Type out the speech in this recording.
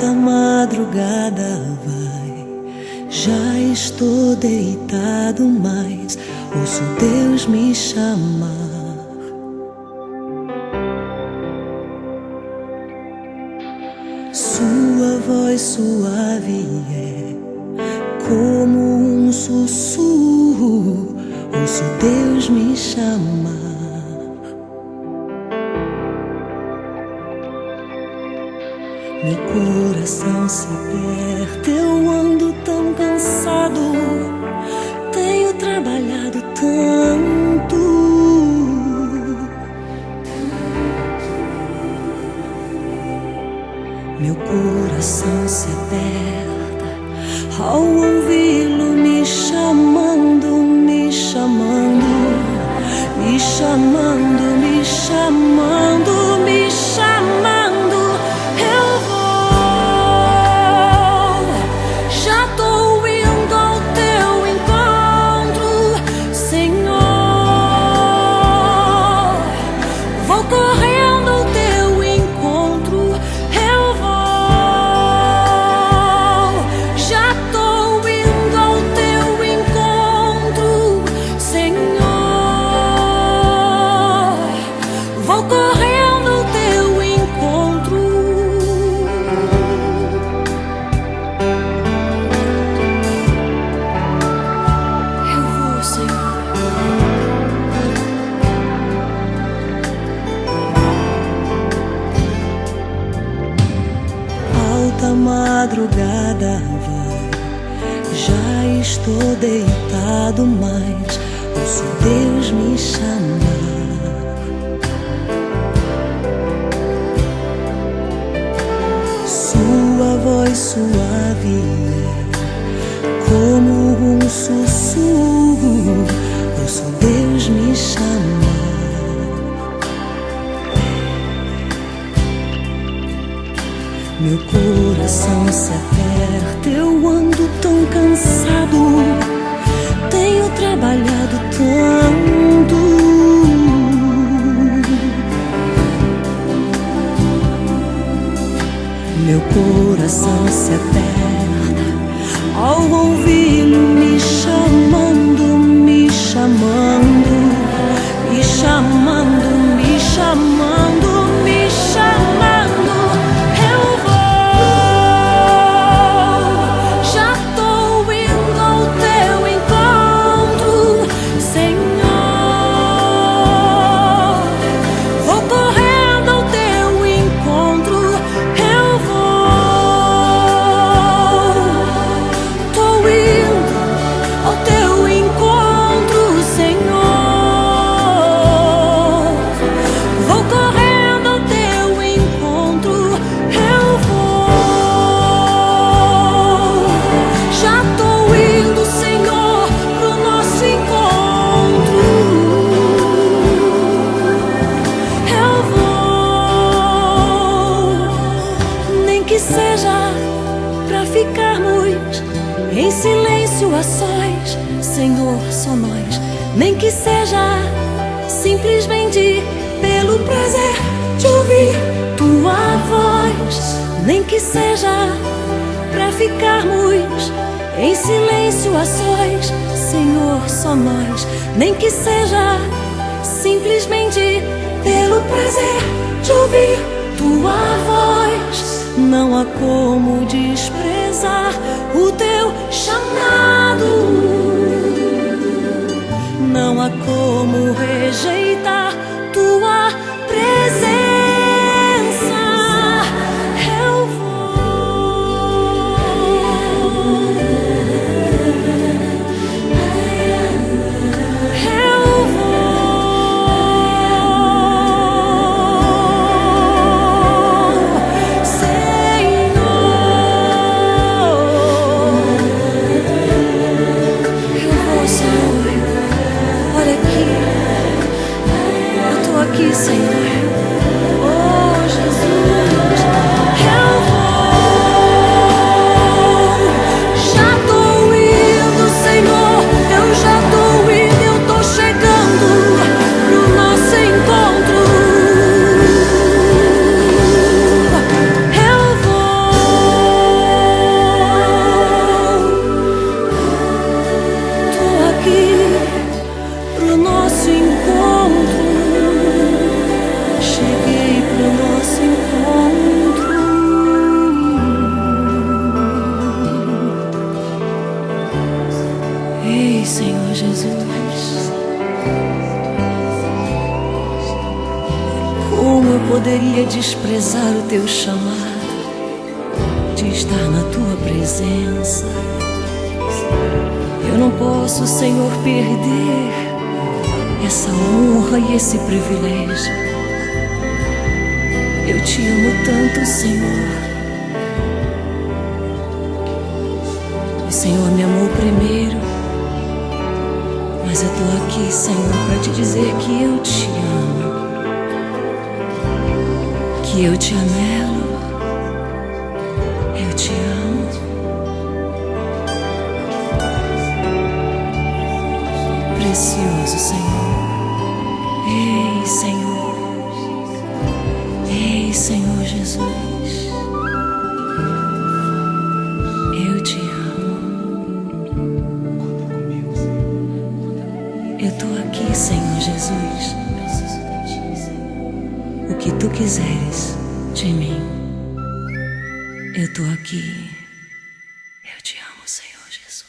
Alta madrugada vai, já estou deitado, mas ouço Deus me chamar. Sua voz suave é como um sussurro, ouço Deus me chamar. Meu coração se aperta, eu ando tão cansado, tenho trabalhado tanto. Meu coração se aperta ao ouvi-lo me chamando, me chamando, me chamando, me chamando, me chamando. A madrugada vai, já estou deitado, mas ouço Deus me chamar. Sua voz suave é como um sussurro, ouço Deus me chamar. Meu coração se aperta, eu ando tão cansado, tenho trabalhado tanto. Meu coração se aperta ao ouvi-lo me chamando, me chamando, me chamando, me chamando, me chamando. Em silêncio a sós, Senhor, só nós. Nem que seja simplesmente pelo prazer de ouvir tua voz. Nem que seja pra ficarmos em silêncio a sós, Senhor, só nós. Nem que seja simplesmente pelo prazer de ouvir tua voz. Não há como desprezar o teu chamado, não há como rejeitar tua presença. Eu vou, eu vou, Senhor. poderia desprezar o teu chamado de estar na tua presença. Eu não posso, Senhor, perder essa honra e esse privilégio. Eu te amo tanto, Senhor. O Senhor me amou primeiro, mas eu tô aqui, Senhor, para te dizer que eu te amo, que eu te anelo, eu te amo. Precioso Senhor, ei Senhor, ei Senhor Jesus, eu te amo. Eu tô aqui, Senhor Jesus. O que tu quiseres de mim, eu tô aqui. Eu te amo, Senhor Jesus.